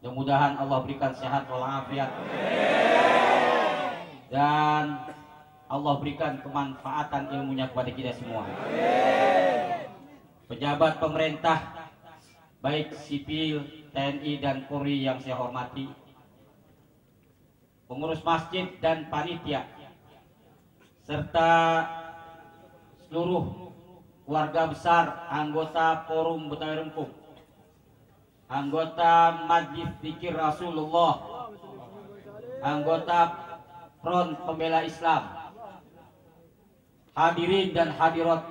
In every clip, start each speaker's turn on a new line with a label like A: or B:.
A: Mudah-mudahan Allah berikan sehat walafiat dan Allah berikan kemanfaatan ilmunya kepada kita semua. Pejabat pemerintah, baik sipil, TNI dan Polri yang saya hormati, pengurus masjid dan panitia, serta seluruh keluarga besar anggota Forum Betawi Rempuk, anggota Majlis Zikir Rasulullah, anggota Front Pembela Islam, hadirin dan hadirat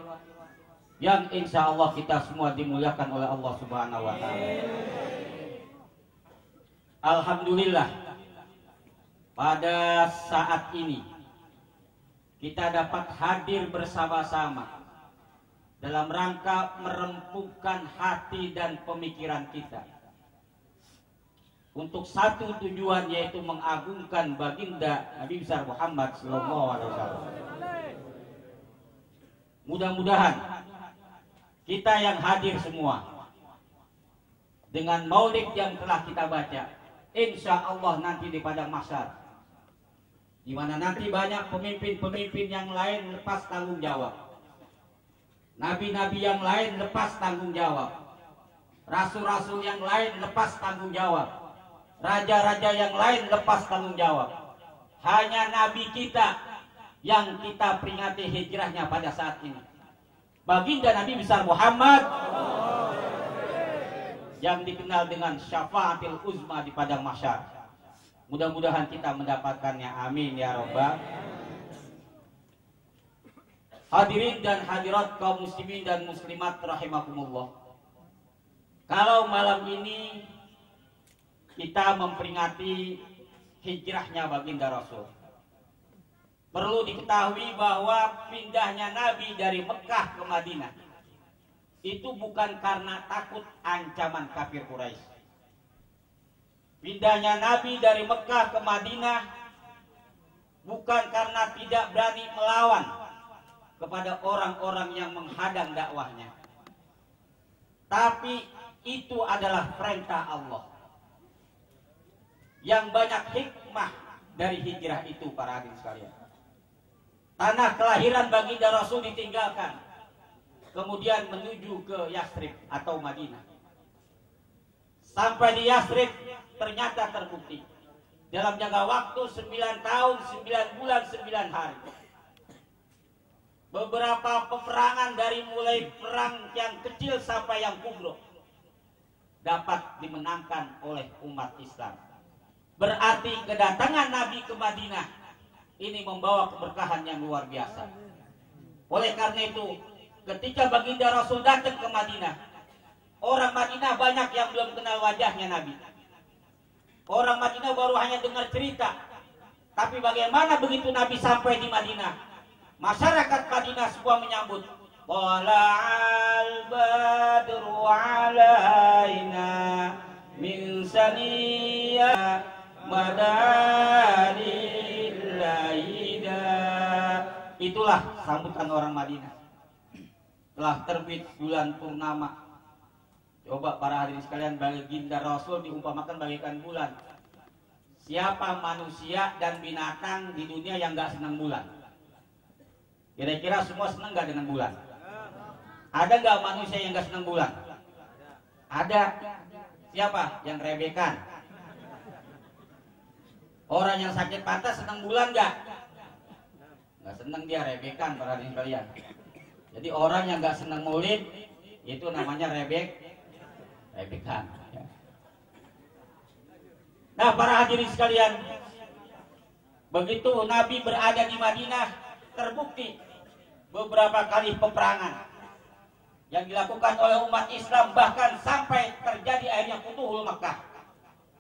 A: yang insya Allah kita semua dimuliakan oleh Allah Subhanahu wa Ta'ala. Alhamdulillah, pada saat ini kita dapat hadir bersama-sama dalam rangka merempukan hati dan pemikiran kita untuk satu tujuan, yaitu mengagungkan baginda Nabi besar Muhammad SAW. Mudah-mudahan kita yang hadir semua dengan maulid yang telah kita baca, insya Allah nanti di padang mahsyar, di mana nanti banyak pemimpin-pemimpin yang lain lepas tanggung jawab, nabi-nabi yang lain lepas tanggung jawab, rasul-rasul yang lain lepas tanggung jawab, raja-raja yang lain lepas tanggung jawab. Hanya nabi kita yang kita peringati hijrahnya pada saat ini, baginda Nabi besar Muhammad yang dikenal dengan syafaatil uzma di padang mahsyar. Mudah-mudahan kita mendapatkannya, amin ya rabbal. Hadirin dan hadirat kaum muslimin dan muslimat rahimakumullah. Kalau malam ini kita memperingati hijrahnya baginda Rasul, perlu diketahui bahwa pindahnya Nabi dari Mekah ke Madinah itu bukan karena takut ancaman kafir Quraisy. Pindahnya Nabi dari Mekah ke Madinah bukan karena tidak berani melawan kepada orang-orang yang menghadang dakwahnya, tapi itu adalah perintah Allah. Yang banyak hikmah dari hijrah itu, para hadirin sekalian. Tanah kelahiran baginda Rasul ditinggalkan, kemudian menuju ke Yathrib atau Madinah. Sampai di Yathrib ternyata terbukti dalam jangka waktu 9 tahun, 9 bulan, 9 hari. Beberapa peperangan dari mulai perang yang kecil sampai yang kubro dapat dimenangkan oleh umat Islam. Berarti kedatangan Nabi ke Madinah ini membawa keberkahan yang luar biasa. Oleh karena itu, ketika baginda Rasul datang ke Madinah, orang Madinah banyak yang belum kenal wajahnya Nabi. Orang Madinah baru hanya dengar cerita. Tapi bagaimana begitu Nabi sampai di Madinah, masyarakat Madinah semua menyambut. Tala'al badru alaina min saniyah madanil laida. Itulah sambutan orang Madinah. Telah terbit bulan purnama. Coba para hadirin sekalian, baginda Rasul diumpamakan bagaikan bulan. Siapa manusia dan binatang di dunia yang gak senang bulan? Kira-kira semua senang gak dengan bulan? Ada gak manusia yang gak senang bulan? Ada. Siapa? Yang rebekan. Orang yang sakit patah senang bulan gak? Gak senang, dia rebekan, para hadirin sekalian. Jadi orang yang gak senang maulid itu namanya rebekan. Nah, para hadirin sekalian, begitu Nabi berada di Madinah, terbukti beberapa kali peperangan yang dilakukan oleh umat Islam, bahkan sampai terjadi akhirnya Futuhul Makkah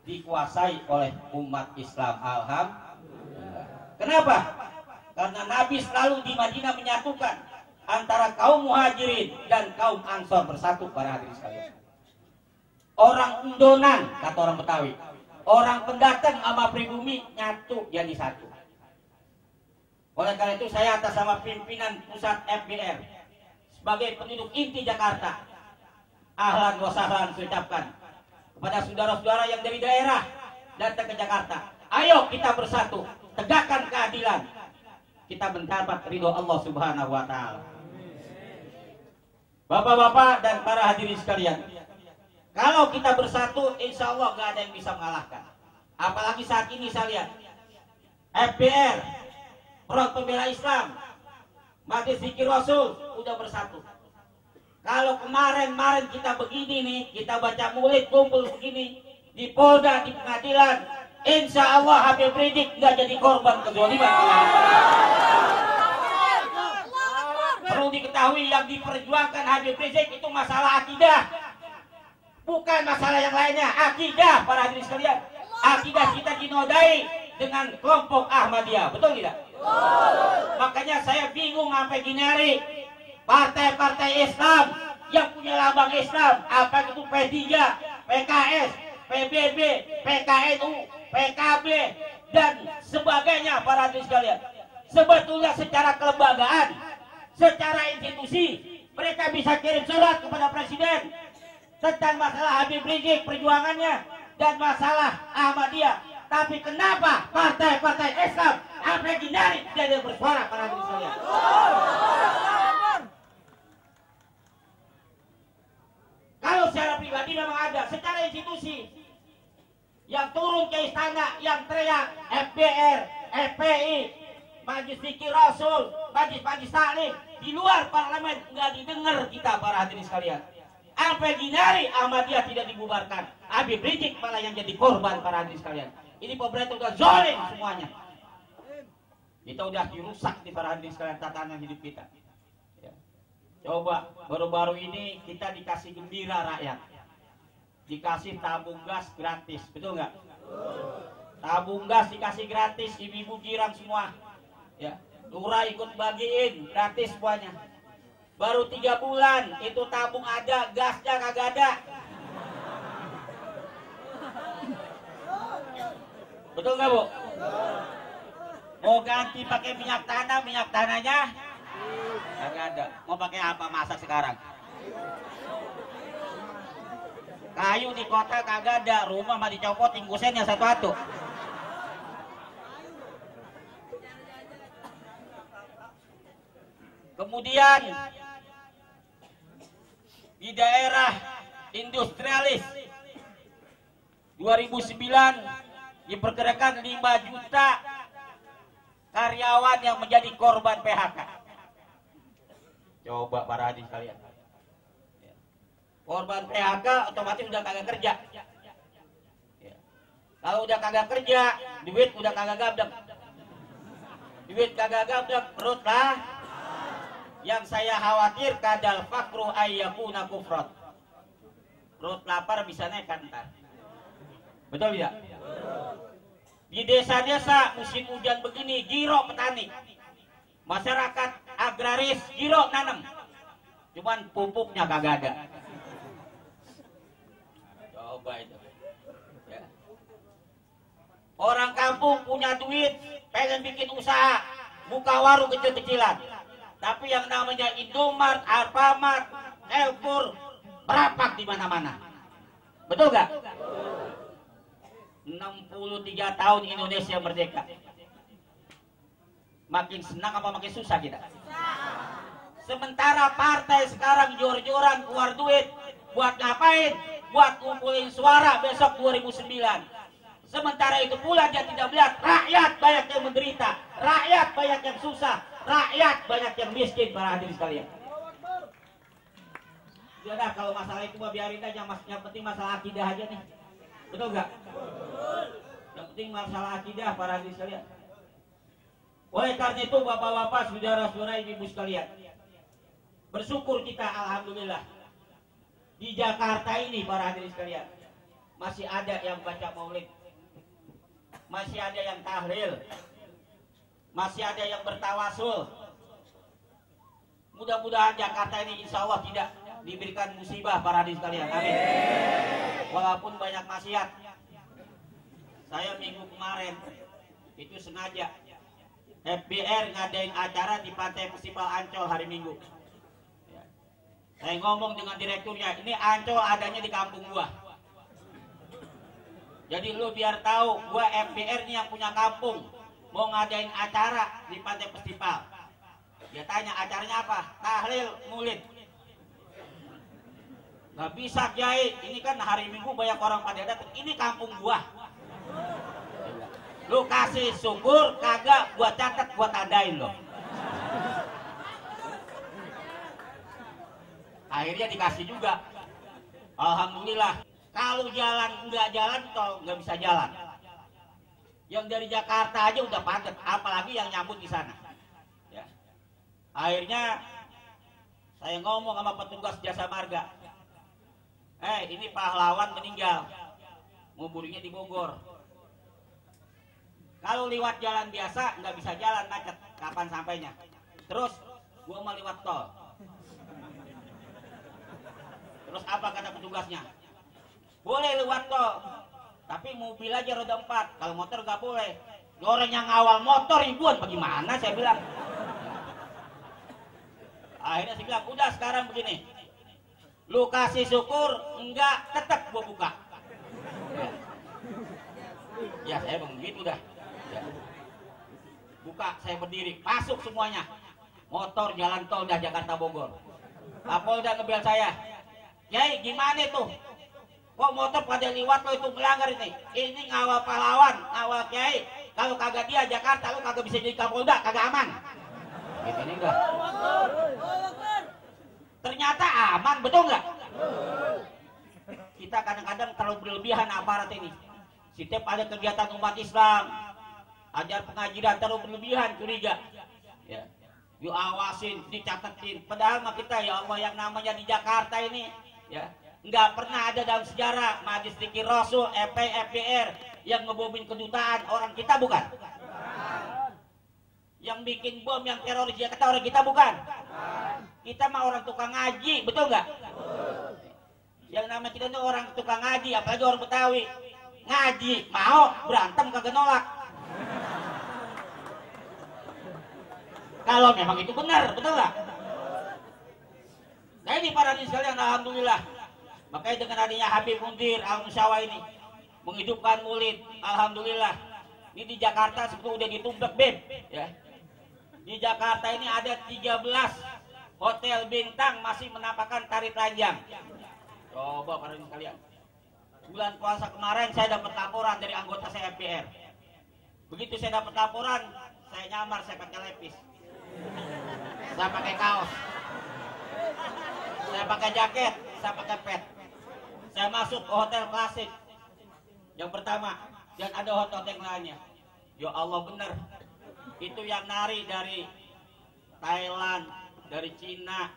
A: dikuasai oleh umat Islam. Alhamdulillah. Kenapa? Karena Nabi selalu di Madinah menyatukan antara kaum muhajirin dan kaum ansor bersatu, para hadirin sekalian. Orang undonan, kata orang Betawi, orang pendatang sama pribumi nyatu jadi satu. Oleh karena itu saya atas nama pimpinan pusat FBR sebagai penduduk inti Jakarta, ahlan wa sahlan, saya ucapkan kepada saudara-saudara yang dari daerah datang ke Jakarta. Ayo kita bersatu, tegakkan keadilan. Kita mendapat ridho Allah Subhanahu wa taala. Bapak-bapak dan para hadirin sekalian, kalau kita bersatu, insya Allah gak ada yang bisa mengalahkan. Apalagi saat ini saya lihat FBR, Front Pembela Islam, Majelis Zikir Rasul udah bersatu. Kalau kemarin kita begini nih, kita baca maulid kumpul begini di Polda, di pengadilan, insya Allah Habib Rizik nggak jadi korban kezaliman. Perlu diketahui yang diperjuangkan Habib Rizik itu masalah akidah, bukan masalah yang lainnya. Akidah, para hadirin sekalian, akidah kita dinodai dengan kelompok Ahmadiyah, betul tidak? Makanya saya bingung sampai gini hari, partai-partai Islam yang punya lambang Islam, apa itu P3, PKS, PBB, PKNU, PKB dan sebagainya, para hadirin sekalian. Sebetulnya secara kelembagaan, secara institusi, mereka bisa kirim surat kepada Presiden tentang masalah Habib Rizik perjuangannya dan masalah Ahmadiyah. Tapi kenapa partai-partai Islam sampai gini tidak bersuara, para hadirin sekalian? Kalau secara pribadi memang ada, secara institusi yang turun ke istana, yang teriak FBR, FPI, Majelis Zikir Rasul, Majelis Taklim, di luar parlemen nggak didengar kita, para hadirin sekalian. Sampai gini hari Ahmadiyah tidak dibubarkan, Habib Rizik malah yang jadi korban, para hadirin sekalian. Ini pemerintah udah zolim semuanya. Kita udah dirusak di, para hadirin sekalian, tatanan hidup kita. Ya. Coba baru-baru ini kita dikasih gembira rakyat, dikasih tabung gas gratis, betul nggak? Tabung gas dikasih gratis, ibu-ibu girang semua. Ya, lurah ikut bagiin gratis semuanya. Baru 3 bulan itu tabung ada, gasnya kagak ada. Betul nggak, Bu? Mau ganti pakai minyak tanahnya kagak ada. Mau pakai apa masak sekarang? Kayu di kota kagak ada, rumah mah dicopot tinggusennya satu-satu. Kemudian di daerah industrialis 2009 diperkirakan 5 juta karyawan yang menjadi korban PHK. Coba para hadirin sekalian, korban PHK otomatis udah kagak kerja. Kalau udah kagak kerja, duit udah kagak gabdek. Duit kagak gabdek, perut lah. Yang saya khawatir kadal fakru ayyakuna kufrat. Perut lapar bisa naik kan ntar. Betul tidak? Di desa-desa musim hujan begini, giro petani. Masyarakat agraris giro nanam. Cuman pupuknya kagak ada. Coba itu. Ya. Orang kampung punya duit, pengen bikin usaha, buka warung kecil-kecilan. Tapi yang namanya Indomart, Alfamart, Elpur, merapak di mana-mana. Betul gak? 63 tahun Indonesia merdeka. Makin senang apa makin susah kita? Sementara partai sekarang jor-joran keluar duit. Buat ngapain? Buat kumpulin suara besok 2009. Sementara itu pula dia tidak melihat rakyat banyak yang menderita, rakyat banyak yang susah, rakyat banyak yang miskin, para hadirin sekalian. Sudah, kalau masalah itu biarin aja, yang penting masalah akidah aja nih. Betul nggak? Yang penting masalah akidah, para hadirin sekalian. Oleh karena itu bapak-bapak, saudara-saudara, ibu-ibu sekalian, bersyukur kita, alhamdulillah, di Jakarta ini, para hadirin sekalian, masih ada yang baca maulid, masih ada yang tahlil, masih ada yang bertawasul. Mudah-mudahan Jakarta ini insya Allah tidak diberikan musibah, para hadirin sekalian. Amin. Walaupun banyak maksiat. Saya minggu kemarin itu sengaja FBR ngadain acara di Pantai Festival Ancol hari Minggu. Saya ngomong dengan direkturnya, ini Ancol adanya di kampung gua. Jadi lu biar tahu, gua FBR nih yang punya kampung, mau ngadain acara di Pantai Festival. Dia tanya acaranya apa? Tahlil Maulid. Gak bisa Kiai, ini kan hari Minggu banyak orang pada datang. Ini kampung gua. Lu kasih syukur, kagak gua catat, gua tandain lo. Akhirnya dikasih juga. Alhamdulillah. Kalau jalan nggak jalan tol nggak bisa jalan. Yang dari Jakarta aja udah padat, apalagi yang nyambut di sana. Ya. Akhirnya saya ngomong sama petugas jasa marga. Ini pahlawan meninggal, nguburnya di Bogor. Kalau lewat jalan biasa nggak bisa jalan, macet. Kapan sampainya? Terus gua mau lewat tol. Terus apa kata petugasnya? Boleh lewat tol, tapi mobil aja roda 4. Kalau motor nggak boleh. Orang yang ngawal motor ribuan, bagaimana saya bilang. Akhirnya saya bilang, udah sekarang begini. Lu kasih syukur, enggak, tetap gua buka. Ya saya begitu dah. Ya. Buka, saya berdiri, masuk semuanya. Motor jalan tol dah Jakarta Bogor. Kapolda ngebel saya. Kiai gimana tuh? Kok motor pada liwat lo itu melanggar ini? Ini ngawal pahlawan, ngawal Kiai. Kalau kagak dia Jakarta lo kagak bisa jadi Kapolda, kagak aman. Gitu nih enggak? Ternyata aman, betul nggak? Kita kadang-kadang terlalu berlebihan aparat ini. Setiap ada kegiatan umat Islam, ajar pengajian terlalu berlebihan, curiga. Ya. Yuk awasin, dicatetin. Padahal mah kita ya Allah yang namanya di Jakarta ini, ya nggak pernah ada dalam sejarah Majelis Zikir Rasul, FBR yang ngebobin kedutaan orang kita, bukan? Yang bikin bom, yang teroris Jakarta orang kita, bukan? Kita mah orang tukang ngaji, betul nggak? Yang namanya kita itu orang tukang ngaji, apalagi orang Betawi. Ngaji, mau berantem kagak nolak. Kalau memang itu benar, betul nggak? Nah ini para hadirin sekalian, alhamdulillah. Makanya dengan adanya Habib Mundir Al-Musyawa ini menghidupkan Maulid, alhamdulillah. Ini di Jakarta sebetulnya udah ditumplek beb, ya. Di Jakarta ini ada 13 hotel bintang masih menampakkan tari telanjang. Coba para hadirin sekalian. Bulan puasa kemarin saya dapat laporan dari anggota saya FBR. Begitu saya dapat laporan, saya nyamar, saya pakai lepis. Saya pakai kaos. Saya pakai jaket, saya pakai pet. Saya masuk ke hotel klasik yang pertama, dan ada hotel yang lainnya. Ya Allah benar, itu yang nari dari Thailand, dari Cina,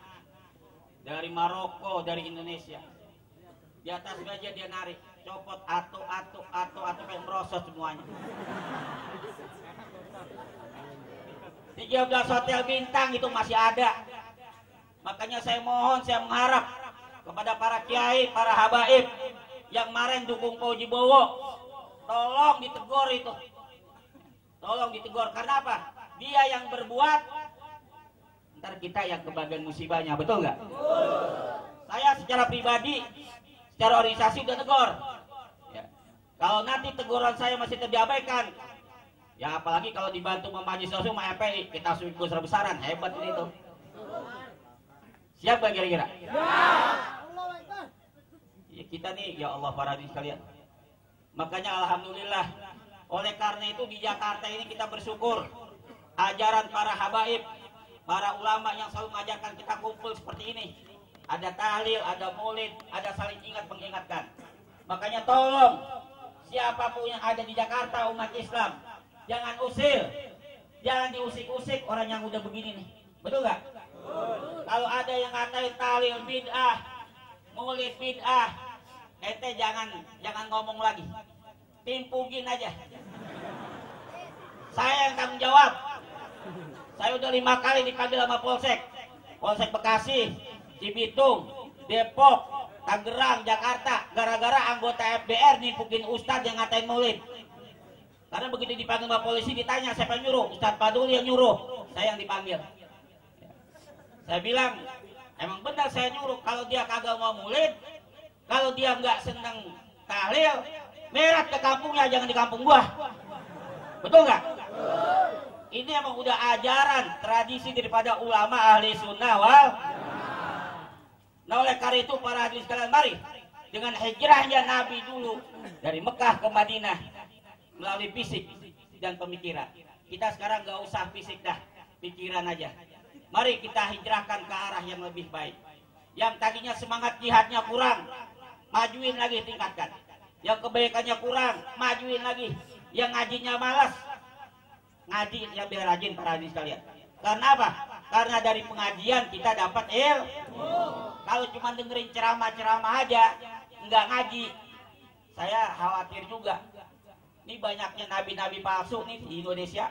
A: dari Maroko, dari Indonesia. Di atas meja dia nari, copot atu pengen merosot semuanya. 13 hotel bintang itu masih ada. Makanya saya mohon, saya mengharap kepada para kiai, para habaib yang kemarin dukung Pak Bowo, tolong ditegur itu. Tolong ditegur, karena apa? Dia yang berbuat, ntar kita yang kebagian musibahnya, betul nggak? Saya secara pribadi, secara organisasi udah tegur. Ya. Kalau nanti teguran saya masih terdiabaikan, ya apalagi kalau dibantu Majelis Rasul sama FPI, kita sudah besar-besaran, hebat ini tuh. Siapa kira-kira? Ya kita nih, ya Allah para hadirin sekalian. Makanya alhamdulillah, oleh karena itu di Jakarta ini kita bersyukur ajaran para habaib, para ulama yang selalu mengajarkan kita kumpul seperti ini. Ada tahlil, ada maulid, ada saling ingat mengingatkan. Makanya tolong siapapun yang ada di Jakarta umat Islam, jangan usil, jangan diusik-usik orang yang udah begini nih. Betul nggak? Kalau ada yang ngatain tahlil bid'ah, maulid bid'ah, ente jangan ngomong lagi, timpugin aja. Saya yang tanggung jawab. Saya udah 5 kali dipanggil sama Polsek Bekasi, Cibitung, Depok, Tangerang, Jakarta, gara-gara anggota FBR nimpukin ustadz yang ngatain maulid. Karena begitu dipanggil sama polisi ditanya siapa yang nyuruh, Ustadz Padul yang nyuruh, saya yang dipanggil. Saya bilang, emang benar saya nyuruh. Kalau dia kagak mau maulid, kalau dia nggak seneng tahlil, berat ke kampungnya, jangan di kampung gua. Betul nggak? Ini emang udah ajaran tradisi daripada ulama ahli sunnah wal. Nah oleh karena itu para hadirin sekalian, mari dengan hijrahnya Nabi dulu dari Mekah ke Madinah melalui fisik dan pemikiran. Kita sekarang nggak usah fisik dah, pikiran aja. Mari kita hijrahkan ke arah yang lebih baik. Yang tadinya semangat jihadnya kurang, majuin lagi, tingkatkan. Yang kebaikannya kurang, majuin lagi. Yang ngajinya malas, ngaji yang biar rajin para hadirin sekalian. Karena apa? Karena dari pengajian kita dapat ilmu. Kalau cuma dengerin ceramah-ceramah aja, nggak ngaji, saya khawatir juga. Ini banyaknya nabi-nabi palsu nih di Indonesia.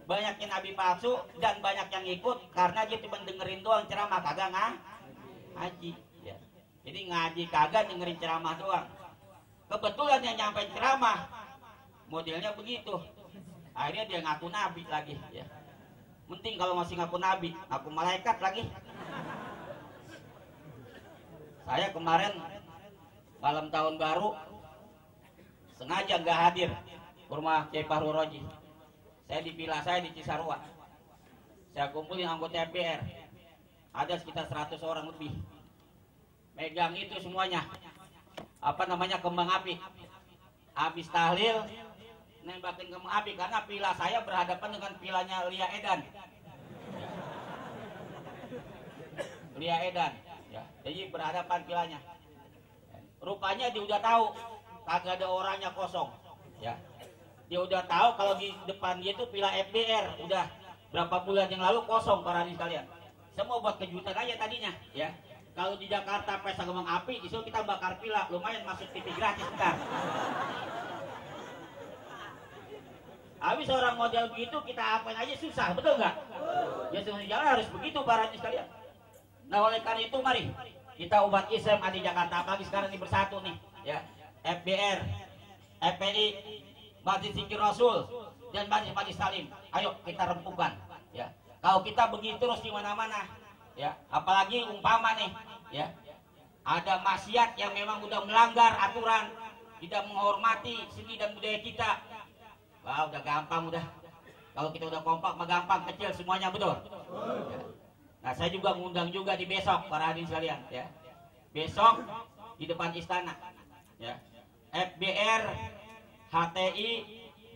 A: Banyaknya nabi palsu dan banyak yang ikut karena dia cuma dengerin doang ceramah, kagak ngaji. Ya. Jadi ngaji kagak, dengerin ceramah doang. Kebetulan yang nyampe ceramah modelnya begitu. Akhirnya dia ngaku nabi lagi. Ya. Penting kalau masih ngaku nabi, ngaku malaikat lagi. Saya kemarin malam tahun baru sengaja nggak hadir ke rumah Kiai Fahru Roji. Saya di villa saya di Cisarua. Saya kumpulin anggota MPR. Ada sekitar 100 orang lebih. Megang itu semuanya. Apa namanya, kembang api. Habis tahlil nembakin kembang api karena villa saya berhadapan dengan villanya Lia Edan. Lia Edan. Ya, jadi berhadapan villanya. Rupanya dia udah tahu kagak ada orangnya, kosong. Ya. Dia udah tahu kalau di depan dia itu villa FDR udah berapa bulan yang lalu kosong para hadirin sekalian. Semua buat kejutan aja tadinya, ya. Kalau di Jakarta pesta kembang api, disuruh kita bakar villa, lumayan masuk TV gratis ntar. Habis orang model begitu kita apain aja susah, betul nggak? Ya sebenarnya jalan harus begitu para hadirin sekalian. Nah oleh karena itu mari kita umat Islam di Jakarta, apalagi sekarang ini bersatu nih, ya. FBR, FPI, Masjid Zikir Rasul dan Masjid Salim. Ayo kita rempukan, ya. Kalau kita begitu terus di mana-mana, ya, apalagi umpama nih, ya, ada maksiat yang memang udah melanggar aturan, tidak menghormati seni dan budaya kita. Wah, udah gampang udah. Kalau kita udah kompak mah gampang, kecil semuanya, betul. Ya. Nah, saya juga mengundang juga di besok para hadirin sekalian, ya. Besok di depan istana, ya. FBR, HTI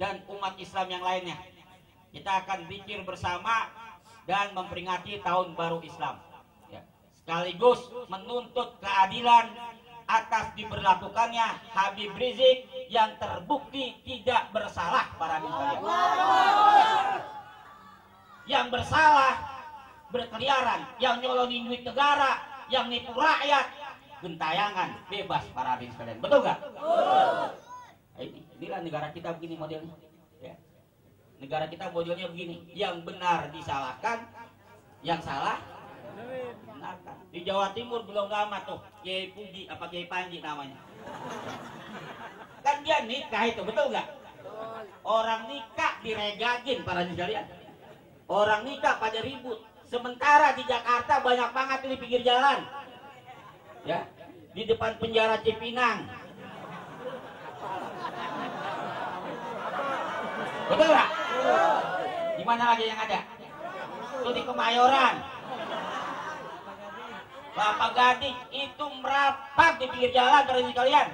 A: dan umat Islam yang lainnya. Kita akan zikir bersama dan memperingati tahun baru Islam. Ya. Sekaligus menuntut keadilan atas diberlakukannya Habib Rizik yang terbukti tidak bersalah para hadirin sekalian. Yang bersalah berkeliaran, yang nyolonin duit negara, yang nipu rakyat, gentayangan, bebas para hadirin sekalian. Betul nggak? Inilah negara kita begini modelnya, ya. Negara kita modelnya begini, yang benar disalahkan, yang salah benarkan. Di Jawa Timur belum lama tuh Kiai Puji apa Kiai Panji namanya, kan dia nikah itu, betul nggak? Orang nikah diregagin para sekalian, orang nikah pada ribut. Sementara di Jakarta banyak banget di pinggir jalan, ya, di depan penjara Cipinang. Betul nggak? Di mana lagi yang ada? Itu di Kemayoran, Kelapa Gading, itu merapat di pinggir jalan terus kalian.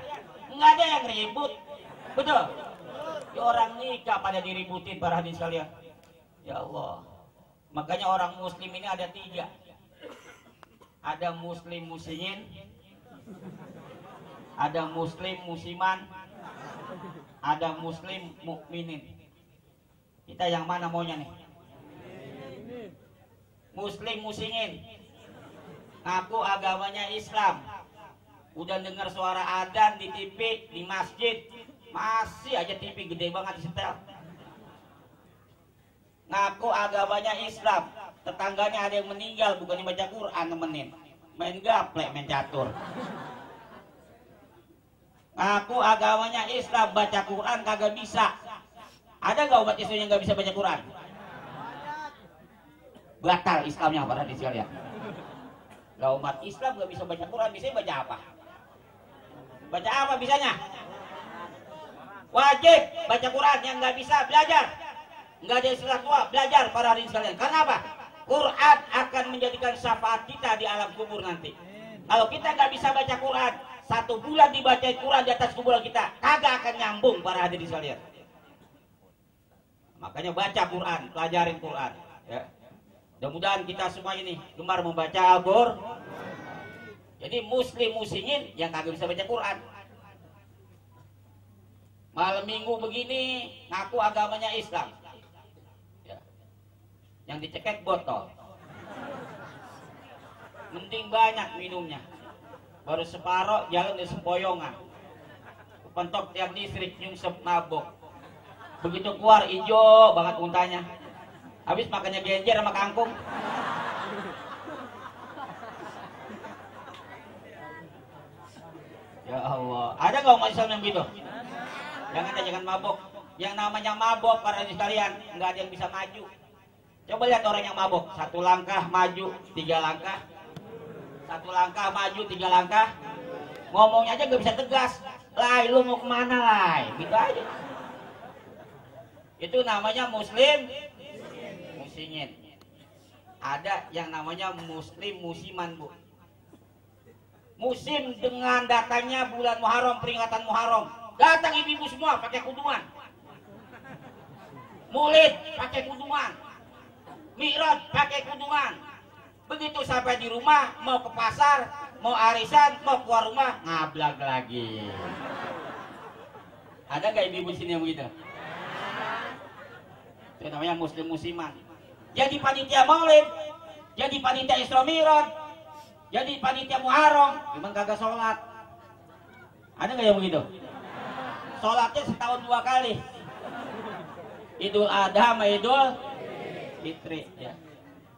A: Nggak ada yang ribut, betul? Ya, orang nikah pada diributin para hadirin sekalian. Ya Allah, makanya orang Muslim ini ada 3. Ada Muslim muslimin, ada Muslim musiman, ada Muslim mukminin. Kita yang mana maunya nih? Muslim muslimin, ngaku agamanya Islam, udah dengar suara adzan di TV, di masjid, masih aja TV gede banget di setel. Ngaku agamanya Islam, tetangganya ada yang meninggal, bukannya baca Quran nemenin, main gaplek, main catur. Ngaku agamanya Islam, baca Quran kagak bisa. Ada nggak umat Islam yang nggak bisa baca Quran? Batal Islamnya para hadirin sekalian. Lah umat Islam nggak bisa baca Quran, bisa baca apa? Baca apa bisanya? Wajib baca Quran, yang nggak bisa belajar. Nggak ada istilah tua, belajar para hadirin sekalian. Karena apa? Quran akan menjadikan syafaat kita di alam kubur nanti. Kalau kita nggak bisa baca Quran, 1 bulan dibaca Quran di atas kuburan kita, kagak akan nyambung para hadirin sekalian. Makanya baca Quran, pelajarin Quran. Ya. Mudah-mudahan kita semua ini gemar membaca Al-Qur'an. Jadi muslim muslimin yang kagak bisa baca Quran, malam minggu begini ngaku agamanya Islam, ya. Yang dicekek botol, mending banyak minumnya, baru separoh jalan di sempoyongan, pentok tiap distrik nyungsep mabok, begitu keluar ijo banget untanya, habis makannya genjer sama kangkung. Ya Allah, ada nggak umat Islam yang gitu? Jangan mabok. Yang namanya mabok para sekalian, nggak ada yang bisa maju. Coba lihat orang yang mabok, 1 langkah maju, 3 langkah, 1 langkah maju, 3 langkah. Ngomongnya aja nggak bisa tegas. Lai, lu mau kemana lai? Gitu aja. Itu namanya muslim, muslimin. Ada yang namanya muslim musiman, Bu. Musim dengan datangnya bulan Muharram, peringatan Muharram, datang ibu-ibu semua pakai kuduman, Maulid pakai kuduman, Mi'raj pakai kuduman. Begitu sampai di rumah, mau ke pasar, mau arisan, mau keluar rumah, ngablag lagi. Ada nggak ibu-ibu sini yang begitu? Itu namanya muslim musiman. Jadi panitia Maulid, jadi panitia Isra Mi'raj, jadi panitia Muharram, cuman kagak sholat. Ada nggak yang begitu? Sholatnya setahun 2 kali. Idul Adha sama Idul Fitri. Ya.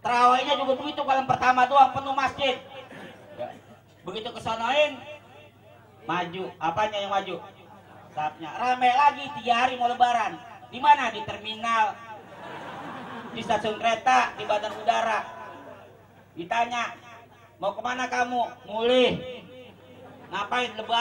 A: Terawihnya juga begitu, kalau pertama doang penuh masjid. Ya. Begitu kesanain, maju. Apanya yang maju? Saatnya. Rame lagi 3 hari mau lebaran. Di mana? Di terminal, di stasiun kereta, di bandar udara. Ditanya, mau kemana kamu? Mulih. Ngapain lebaran?